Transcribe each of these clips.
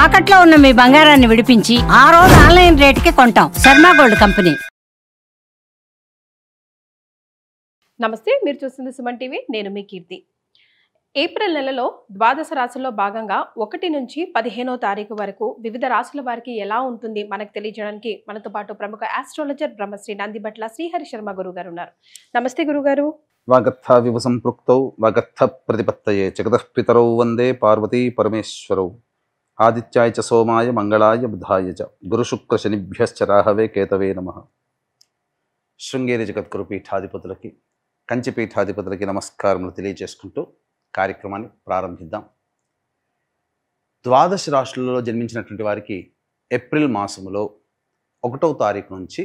తాకట్లో ఉన్న మీ బంగారాన్ని విడిపించి ఆ రోజు ఆన్లైన్ రేటుకి కొంటాం. Sharma gold company. నమస్తే, మీరు చూస్తుంది సుమన్ టీవీ. నేను మీ కీర్తి. ఏప్రిల్ నెలలో ద్వాదశ రాశుల్లో భాగంగా 1 నుంచి 15వ తారీఖు వరకు వివిధ రాశుల వారికి ఎలా ఉంటుంది మనకు తెలియజేయడానికి మనతో పాటు ప్రముఖ ఆస్ట్రాలజర్ బ్రహ్మశ్రీ నందిబట్ల శ్రీహరి శర్మ గురువు గారు ఉన్నారు. నమస్తే గురుగారు. వాగర్థ వివ సంపృక్తౌ వాగర్థ ప్రతిపత్తయే జగతః పితరౌ వందే పార్వతీ పరమేశ్వరౌ ఆదిత్యాయ చ సోమాయ మంగళాయ బుధాయ చ గురు శుక్ర శనిభ్యశ్చ రాహవే కేతవే నమః. శృంగేరి జగద్గురు పీఠాధిపతులకి కంచి పీఠాధిపతులకి నమస్కారములు తెలియజేసుకుంటూ కార్యక్రమాన్ని ప్రారంభిద్దాం. ద్వాదశ రాశులలో జన్మించినటువంటి వారికి ఏప్రిల్ మాసములో 1వ తారీఖు నుంచి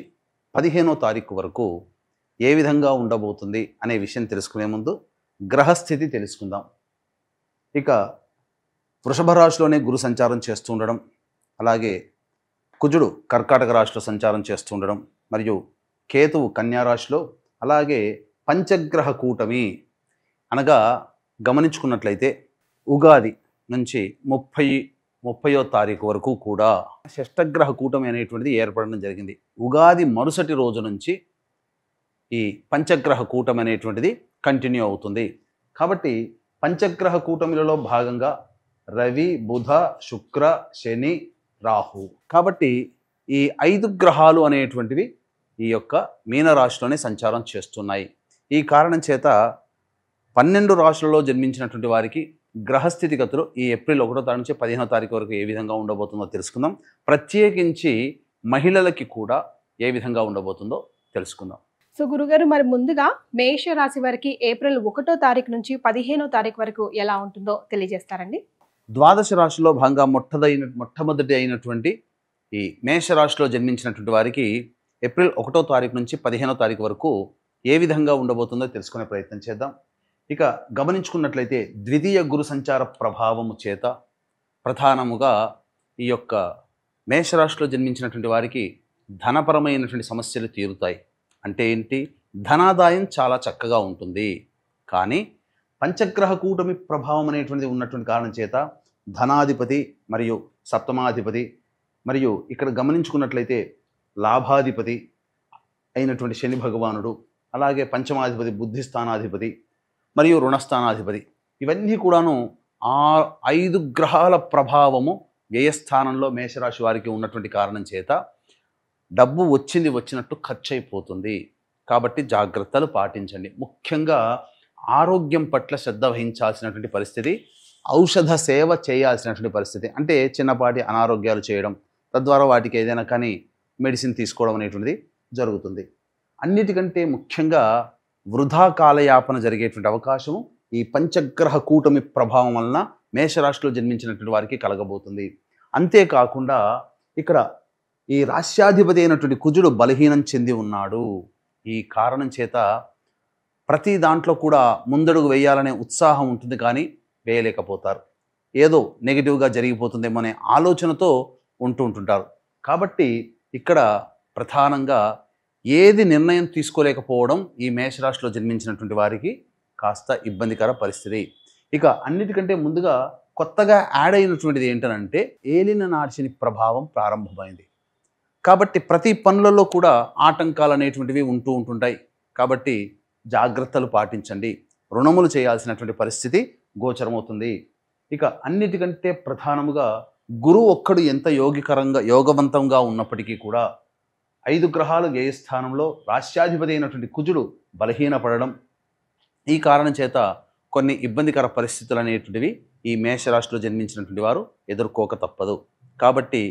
15వ తారీఖు వరకు ఏ విధంగా ఉండబోతుంది అనే విషయం తెలుసుకునే ముందు గ్రహస్థితి తెలుసుకుందాం. ఇక వృషభ రాశిలోనే గురు సంచారం చేస్తూ ఉండడం, అలాగే కుజుడు కర్కాటక రాశిలో సంచారం చేస్తూ ఉండడం, మరియు కేతువు కన్యా రాశిలో, అలాగే పంచగ్రహ కూటమి అనగా గమనించుకున్నట్లయితే ఉగాది నుంచి 30వ తారీఖు వరకు కూడా షష్టగ్రహ కూటమి అనేటువంటిది ఏర్పడడం జరిగింది. ఉగాది మరుసటి రోజు నుంచి ఈ పంచగ్రహ కూటమి అనేటువంటిది కంటిన్యూ అవుతుంది. కాబట్టి పంచగ్రహ కూటమిలలో భాగంగా రవి, బుధ, శుక్ర, శని, రాహు. కాబట్టి ఈ 5 గ్రహాలు అనేటువంటివి ఈ యొక్క మీనరాశిలోనే సంచారం చేస్తున్నాయి. ఈ కారణం చేత 12 రాశులలో జన్మించినటువంటి వారికి గ్రహస్థితిగతులు ఈ ఏప్రిల్ 1వ తారీఖు నుంచి 15వ తారీఖు వరకు ఏ విధంగా ఉండబోతుందో తెలుసుకుందాం. ప్రత్యేకించి మహిళలకి కూడా ఏ విధంగా ఉండబోతుందో తెలుసుకుందాం. సో గురుగారు, మరి ముందుగా మేష రాశి వారికి ఏప్రిల్ 1వ తారీఖు నుంచి 15వ తారీఖు వరకు ఎలా ఉంటుందో తెలియజేస్తారండి. ద్వాదశ రాశిలో భాగంగా మొట్టమొదటి అయినటువంటి ఈ మేషరాశిలో జన్మించినటువంటి వారికి ఏప్రిల్ 1వ తారీఖు నుంచి 15వ తారీఖు వరకు ఏ విధంగా ఉండబోతుందో తెలుసుకునే ప్రయత్నం చేద్దాం. ఇక గమనించుకున్నట్లయితే ద్వితీయ గురు సంచార ప్రభావము చేత ప్రధానముగా ఈ యొక్క మేషరాశిలో జన్మించినటువంటి వారికి ధనపరమైనటువంటి సమస్యలు తీరుతాయి. అంటే ఏంటి? ధనాదాయం చాలా చక్కగా ఉంటుంది. కానీ పంచగ్రహ కూటమి ప్రభావం అనేటువంటిది ఉన్నటువంటి కారణం చేత ధనాధిపతి మరియు సప్తమాధిపతి, మరియు ఇక్కడ గమనించుకున్నట్లయితే లాభాధిపతి అయినటువంటి శని భగవానుడు, అలాగే పంచమాధిపతి బుద్ధిస్థానాధిపతి మరియు రుణస్థానాధిపతి, ఇవన్నీ కూడాను 5 గ్రహాల ప్రభావము వ్యయస్థానంలో మేషరాశి వారికి ఉన్నటువంటి కారణం చేత డబ్బు వచ్చినట్టు ఖర్చు అయిపోతుంది. కాబట్టి జాగ్రత్తలు పాటించండి. ముఖ్యంగా ఆరోగ్యం పట్ల శ్రద్ధ వహించాల్సినటువంటి పరిస్థితి, ఔషధ సేవ చేయాల్సినటువంటి పరిస్థితి. అంటే చిన్నపాటి అనారోగ్యాలు చేయడం, తద్వారా వాటికి ఏదైనా కానీ మెడిసిన్ తీసుకోవడం అనేటువంటిది జరుగుతుంది. అన్నిటికంటే ముఖ్యంగా వృధా కాలయాపన జరిగేటువంటి అవకాశం ఈ పంచగ్రహ కూటమి ప్రభావం వలన మేషరాశిలో జన్మించినటువంటి వారికి కలగబోతుంది. అంతేకాకుండా ఇక్కడ ఈ రాశ్యాధిపతి అయినటువంటి కుజుడు బలహీనం చెంది ఉన్నాడు. ఈ కారణం చేత ప్రతి దాంట్లో కూడా ముందడుగు వేయాలనే ఉత్సాహం ఉంటుంది, కానీ వేయలేకపోతారు. ఏదో నెగిటివ్గా జరిగిపోతుందేమో అనే ఆలోచనతో ఉంటుంటారు. కాబట్టి ఇక్కడ ప్రధానంగా ఏది నిర్ణయం తీసుకోలేకపోవడం ఈ మేషరాశిలో జన్మించినటువంటి వారికి కాస్త ఇబ్బందికర పరిస్థితి. ఇక అన్నిటికంటే ముందుగా కొత్తగా యాడ్ అయినటువంటిది ఏంటనంటే ఏలిన నాడిశని ప్రభావం ప్రారంభమైంది. కాబట్టి ప్రతి పనులలో కూడా ఆటంకాలు అనేటువంటివి ఉంటుంటాయి. కాబట్టి జాగ్రత్తలు పాటించండి. రుణములు చేయాల్సినటువంటి పరిస్థితి గోచరమవుతుంది. ఇక అన్నిటికంటే ప్రధానముగా గురువు ఒక్కడు ఎంత యోగవంతంగా ఉన్నప్పటికీ కూడా 5 గ్రహాలు వ్యయస్థానంలో రాశ్యాధిపతి అయినటువంటి కుజుడు బలహీనపడడం, ఈ కారణం చేత కొన్ని ఇబ్బందికర పరిస్థితులు అనేటువంటివి ఈ మేషరాశిలో జన్మించినటువంటి వారు ఎదుర్కోక తప్పదు. కాబట్టి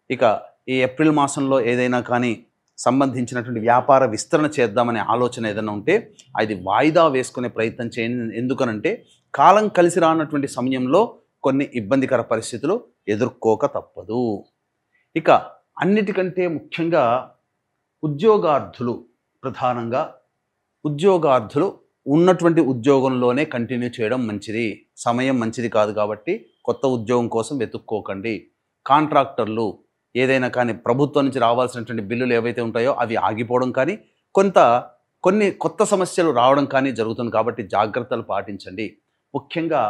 ఇక ఈ ఏప్రిల్ మాసంలో ఏదైనా కానీ సంబంధించినటువంటి వ్యాపార విస్తరణ చేద్దామనే ఆలోచన ఏదైనా ఉంటే అది వాయిదా వేసుకునే ప్రయత్నం చేయండి. ఎందుకనంటే కాలం కలిసి రానటువంటి సమయంలో కొన్ని ఇబ్బందికర పరిస్థితులు ఎదుర్కోక తప్పదు. ఇక అన్నిటికంటే ముఖ్యంగా ఉద్యోగార్థులు, ప్రధానంగా ఉద్యోగార్థులు ఉన్నటువంటి ఉద్యోగంలోనే కంటిన్యూ చేయడం మంచిది. సమయం మంచిది కాదు కాబట్టి కొత్త ఉద్యోగం కోసం వెతుక్కోకండి. కాంట్రాక్టర్లు ఏదైనా కానీ ప్రభుత్వం నుంచి రావాల్సినటువంటి బిల్లులు ఏవైతే ఉంటాయో అవి ఆగిపోవడం కానీ కొన్ని కొత్త సమస్యలు రావడం కానీ జరుగుతుంది. కాబట్టి జాగ్రత్తలు పాటించండి. ముఖ్యంగా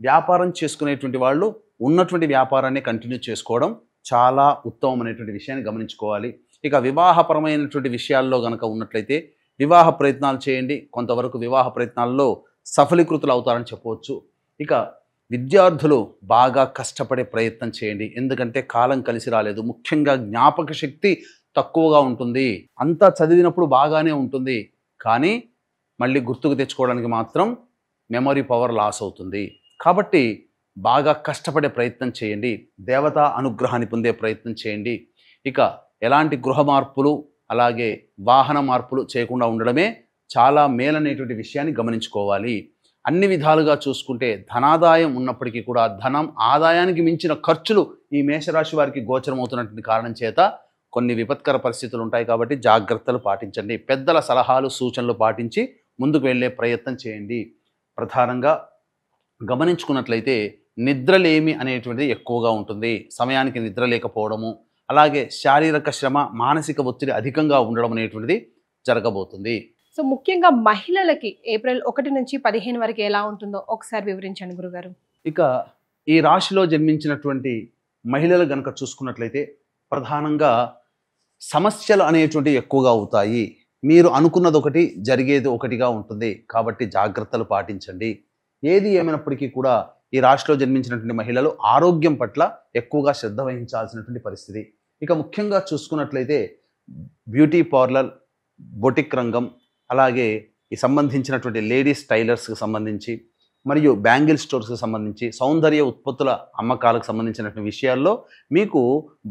వ్యాపారం చేసుకునేటువంటి వాళ్ళు ఉన్నటువంటి వ్యాపారాన్ని కంటిన్యూ చేసుకోవడం చాలా ఉత్తమమైనటువంటి విషయాన్ని గమనించుకోవాలి. ఇక వివాహపరమైనటువంటి విషయాల్లో గనక ఉన్నట్లయితే వివాహ ప్రయత్నాలు చేయండి. కొంతవరకు వివాహ ప్రయత్నాల్లో సఫలీకృతులు అవుతారని చెప్పవచ్చు. ఇక విద్యార్థులు బాగా కష్టపడే ప్రయత్నం చేయండి. ఎందుకంటే కాలం కలిసి రాలేదు. ముఖ్యంగా జ్ఞాపక శక్తి తక్కువగా ఉంటుంది. అంతా చదివినప్పుడు బాగానే ఉంటుంది, కానీ మళ్ళీ గుర్తుకు తెచ్చుకోవడానికి మాత్రం మెమరీ పవర్ లాస్ అవుతుంది. కాబట్టి బాగా కష్టపడే ప్రయత్నం చేయండి. దేవతా అనుగ్రహాన్ని పొందే ప్రయత్నం చేయండి. ఇక ఎలాంటి గృహ మార్పులు అలాగే వాహన మార్పులు చేయకుండా ఉండడమే చాలా మేలనేటువంటి విషయాన్ని గమనించుకోవాలి. అన్ని విధాలుగా చూసుకుంటే ధనాదాయం ఉన్నప్పటికీ కూడా ధనం ఆదాయానికి మించిన ఖర్చులు ఈ మేషరాశి వారికి గోచరమవుతున్నటువంటి కారణం చేత కొన్ని విపత్కర పరిస్థితులు ఉంటాయి. కాబట్టి జాగ్రత్తలు పాటించండి. పెద్దల సలహాలు సూచనలు పాటించి ముందుకు వెళ్ళే ప్రయత్నం చేయండి. ప్రధానంగా గమనించుకున్నట్లయితే నిద్రలేమి అనేటువంటిది ఎక్కువగా ఉంటుంది. సమయానికి నిద్ర లేకపోవడము, అలాగే శారీరక శ్రమ, మానసిక ఒత్తిడి అధికంగా ఉండడం అనేటువంటిది జరగబోతుంది. సో ముఖ్యంగా మహిళలకి ఏప్రిల్ 1 నుంచి 15 వరకు ఎలా ఉంటుందో ఒకసారి వివరించండి గురుగారు. ఇక ఈ రాశిలో జన్మించినటువంటి మహిళలు గనక చూసుకున్నట్లయితే ప్రధానంగా సమస్యలు అనేటువంటివి ఎక్కువగా అవుతాయి. మీరు అనుకున్నది ఒకటి, జరిగేది ఒకటిగా ఉంటుంది. కాబట్టి జాగ్రత్తలు పాటించండి. ఏది ఏమైనప్పటికీ కూడా ఈ రాశిలో జన్మించినటువంటి మహిళలు ఆరోగ్యం పట్ల ఎక్కువగా శ్రద్ధ వహించాల్సినటువంటి పరిస్థితి. ఇక ముఖ్యంగా చూసుకున్నట్లయితే బ్యూటీ పార్లర్, బొటిక్ రంగం, అలాగే ఈ సంబంధించినటువంటి లేడీస్ టైలర్స్కి సంబంధించి మరియు బ్యాంగిల్ స్టోర్స్కి సంబంధించి సౌందర్య ఉత్పత్తుల అమ్మకాలకు సంబంధించినటువంటి విషయాల్లో మీకు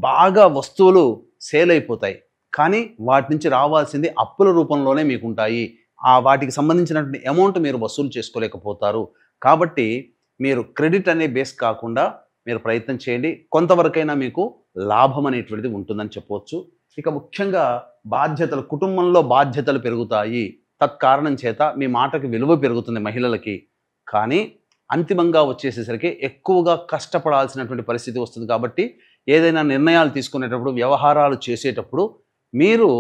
బాగా వస్తువులు సేల్ అయిపోతాయి, కానీ వాటి నుంచి రావాల్సింది అప్పుల రూపంలోనే మీకు ఉంటాయి. వాటికి సంబంధించినటువంటి అమౌంట్ మీరు వసూలు చేసుకోలేకపోతారు. కాబట్టి మీరు క్రెడిట్ అనే బేస్ కాకుండా మీరు ప్రయత్నం చేయండి. కొంతవరకైనా మీకు లాభం అనేటువంటిది ఉంటుందని చెప్పవచ్చు. ఇక ముఖ్యంగా బాధ్యతలు, కుటుంబంలో బాధ్యతలు పెరుగుతాయి. తత్కారణం చేత మీ మాటకి విలువ పెరుగుతుంది మహిళలకి. కానీ అంతిమంగా వచ్చేసేసరికి ఎక్కువగా కష్టపడాల్సినటువంటి పరిస్థితి వస్తుంది. కాబట్టి ఏదైనా నిర్ణయాలు తీసుకునేటప్పుడు, వ్యవహారాలు చేసేటప్పుడు మీరు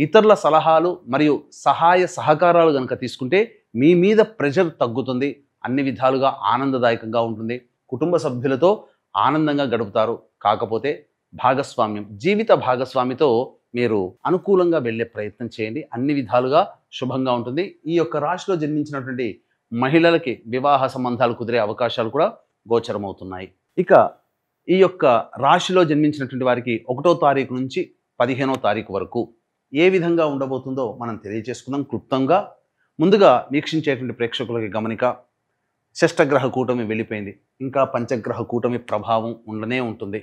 ఇతరుల సలహాలు మరియు సహాయ సహకారాలు కనుక తీసుకుంటే మీ మీద ప్రెషర్ తగ్గుతుంది. అన్ని విధాలుగా ఆనందదాయకంగా ఉంటుంది. కుటుంబ సభ్యులతో ఆనందంగా గడుపుతారు. కాకపోతే భాగస్వామ్యం, జీవిత భాగస్వామితో మీరు అనుకూలంగా వెళ్ళే ప్రయత్నం చేయండి. అన్ని విధాలుగా శుభంగా ఉంటుంది. ఈ యొక్క రాశిలో జన్మించినటువంటి మహిళలకి వివాహ సంబంధాలు కుదిరే అవకాశాలు కూడా గోచరమవుతున్నాయి. ఇక ఈ యొక్క రాశిలో జన్మించినటువంటి వారికి 1వ తారీఖు నుంచి 15వ తారీఖు వరకు ఏ విధంగా ఉండబోతుందో మనం తెలియజేసుకుందాం క్లుప్తంగా. ముందుగా వీక్షించేటువంటి ప్రేక్షకులకి గమనిక, షష్టగ్రహ కూటమి వెళ్ళిపోయింది. ఇంకా పంచగ్రహ కూటమి ప్రభావం ఉండనే ఉంటుంది.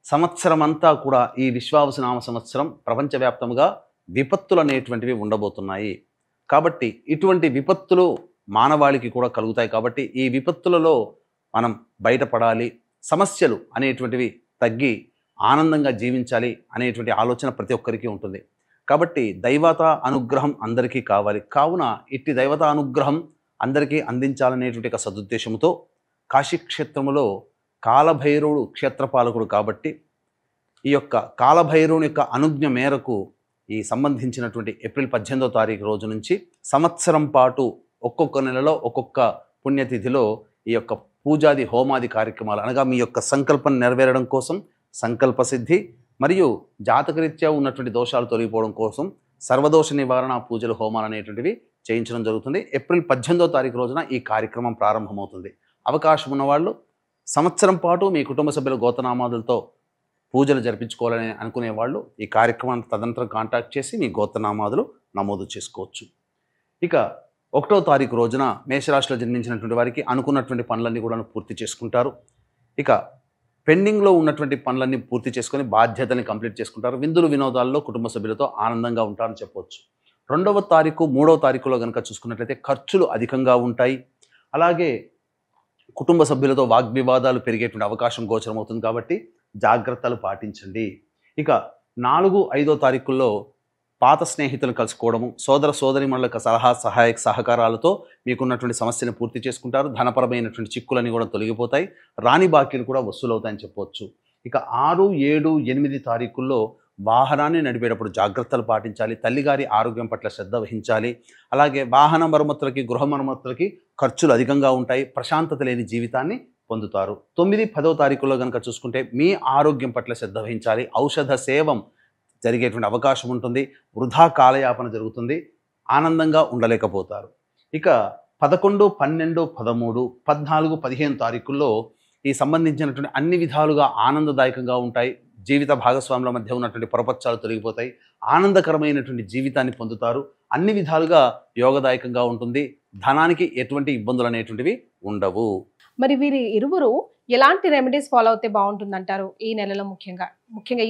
సంవత్సరం అంతా కూడా ఈ విశ్వావసునామ సంవత్సరం ప్రపంచవ్యాప్తంగా విపత్తులు అనేటువంటివి ఉండబోతున్నాయి. కాబట్టి ఇటువంటి విపత్తులు మానవాళికి కూడా కలుగుతాయి. కాబట్టి ఈ విపత్తులలో మనం బయటపడాలి, సమస్యలు అనేటువంటివి తగ్గి ఆనందంగా జీవించాలి అనేటువంటి ఆలోచన ప్రతి ఒక్కరికి ఉంటుంది. కాబట్టి దైవత అనుగ్రహం అందరికీ కావాలి. కావున ఇట్టి దైవత అనుగ్రహం అందరికీ అందించాలనేటువంటి ఒక సదుద్దేశంతో కాశీక్షేత్రములో కాలభైరవుడు క్షేత్రపాలకుడు కాబట్టి ఈ యొక్క కాలభైరవుని యొక్క అనుజ్ఞ మేరకు ఈ సంబంధించినటువంటి ఏప్రిల్ 18వ తారీఖు రోజు నుంచి సంవత్సరం పాటు ఒక్కొక్క నెలలో ఒక్కొక్క పుణ్యతిథిలో ఈ యొక్క పూజాది హోమాది కార్యక్రమాలు, అనగా మీ యొక్క సంకల్పం నెరవేరడం కోసం సంకల్ప సిద్ధి మరియు జాతకరీత్యా ఉన్నటువంటి దోషాలు తొలగిపోవడం కోసం సర్వదోష నివారణ పూజలు, హోమాలు అనేటువంటివి చేయించడం జరుగుతుంది. ఏప్రిల్ 18వ తారీఖు రోజున ఈ కార్యక్రమం ప్రారంభమవుతుంది. అవకాశం ఉన్నవాళ్ళు సంవత్సరం పాటు మీ కుటుంబ సభ్యుల గోత్రనామాదులతో పూజలు జరిపించుకోవాలని అనుకునే వాళ్ళు ఈ కార్యక్రమాన్ని తదనంతరం కాంటాక్ట్ చేసి మీ గోత్రనామాదులు నమోదు చేసుకోవచ్చు. ఇక 1వ తారీఖు రోజున మేషరాశిలో జన్మించినటువంటి వారికి అనుకున్నటువంటి పనులన్నీ కూడా పూర్తి చేసుకుంటారు. ఇక పెండింగ్లో ఉన్నటువంటి పనులన్నీ పూర్తి చేసుకొని బాధ్యతల్ని కంప్లీట్ చేసుకుంటారు. విందులు వినోదాల్లో కుటుంబ సభ్యులతో ఆనందంగా ఉంటారని చెప్పవచ్చు. 2వ తారీఖు 3వ తారీఖులో కనుక చూసుకున్నట్లయితే ఖర్చులు అధికంగా ఉంటాయి. అలాగే కుటుంబ సభ్యులతో వాగ్వివాదాలు పెరిగేటువంటి అవకాశం గోచరమవుతుంది. కాబట్టి జాగ్రత్తలు పాటించండి. ఇక 4, 5వ తారీఖుల్లో పాత స్నేహితులను కలుసుకోవడము, సోదర సోదరిమణుల యొక్క సహాయక సహకారాలతో మీకున్నటువంటి సమస్యను పూర్తి చేసుకుంటారు. ధనపరమైనటువంటి చిక్కులన్నీ కూడా తొలగిపోతాయి. రాని బాకీలు కూడా వసూలవుతాయని చెప్పవచ్చు. ఇక 6, 7, 8 తారీఖుల్లో వాహనాన్ని నడిపేటప్పుడు జాగ్రత్తలు పాటించాలి. తల్లిగారి ఆరోగ్యం పట్ల శ్రద్ధ వహించాలి. అలాగే వాహన మరమ్మతులకి, గృహ మరమ్మతులకి ఖర్చులు అధికంగా ఉంటాయి. ప్రశాంతత లేని జీవితాన్ని పొందుతారు. 9, 10వ తారీఖుల్లో కనుక చూసుకుంటే మీ ఆరోగ్యం పట్ల శ్రద్ధ వహించాలి. ఔషధ సేవం జరిగేటువంటి అవకాశం ఉంటుంది. వృధా కాలయాపన జరుగుతుంది. ఆనందంగా ఉండలేకపోతారు. ఇక 11, 12, 13, 14, 15 తారీఖుల్లో ఈ సంబంధించినటువంటి అన్ని విధాలుగా ఆనందదాయకంగా ఉంటాయి. జీవిత భాగస్వాముల మధ్య ఉన్నటువంటి పొరపచ్చాలు తొలగిపోతాయి. ఆనందకరమైనటువంటి జీవితాన్ని పొందుతారు. అన్ని విధాలుగా యోగదాయకంగా ఉంటుంది. ధనానికి ఎటువంటి ఇబ్బందులు అనేటువంటివి ఉండవు. మరి వీరి ఇరువురు ఎలాంటి రెమెడీస్ ఫాలో అవుతే బాగుంటుందంటారు ఈ నెలలో, ముఖ్యంగా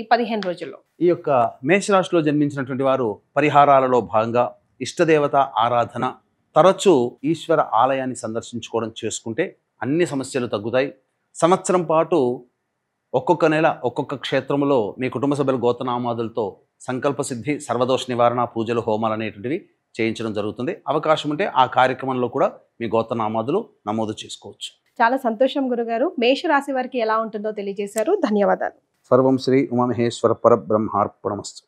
ఈ 15 రోజుల్లో? ఈ యొక్క మేషరాశిలో జన్మించినటువంటి వారు పరిహారాలలో భాగంగా ఇష్టదేవత ఆరాధన, తరచూ ఈశ్వర ఆలయాన్ని సందర్శించుకోవడం చేసుకుంటే అన్ని సమస్యలు తగ్గుతాయి. సంవత్సరం పాటు ఒక్కొక్క నెల ఒక్కొక్క క్షేత్రంలో మీ కుటుంబ సభ్యుల గోత్రనామాదులతో సంకల్ప సిద్ధి, సర్వదోష నివారణ పూజలు, హోమాలు అనేటువంటివి చేయించడం జరుగుతుంది. అవకాశం ఉంటే ఆ కార్యక్రమంలో కూడా మీ గోత్రనామాదులు నమోదు చేసుకోవచ్చు. చాలా సంతోషం గురుగారు. మేషరాశి వారికి ఎలా ఉంటుందో తెలియజేశారు. ధన్యవాదాలు. సర్వం శ్రీ ఉమామహేశ్వర పరబ్రహ్మార్పణమస్తు.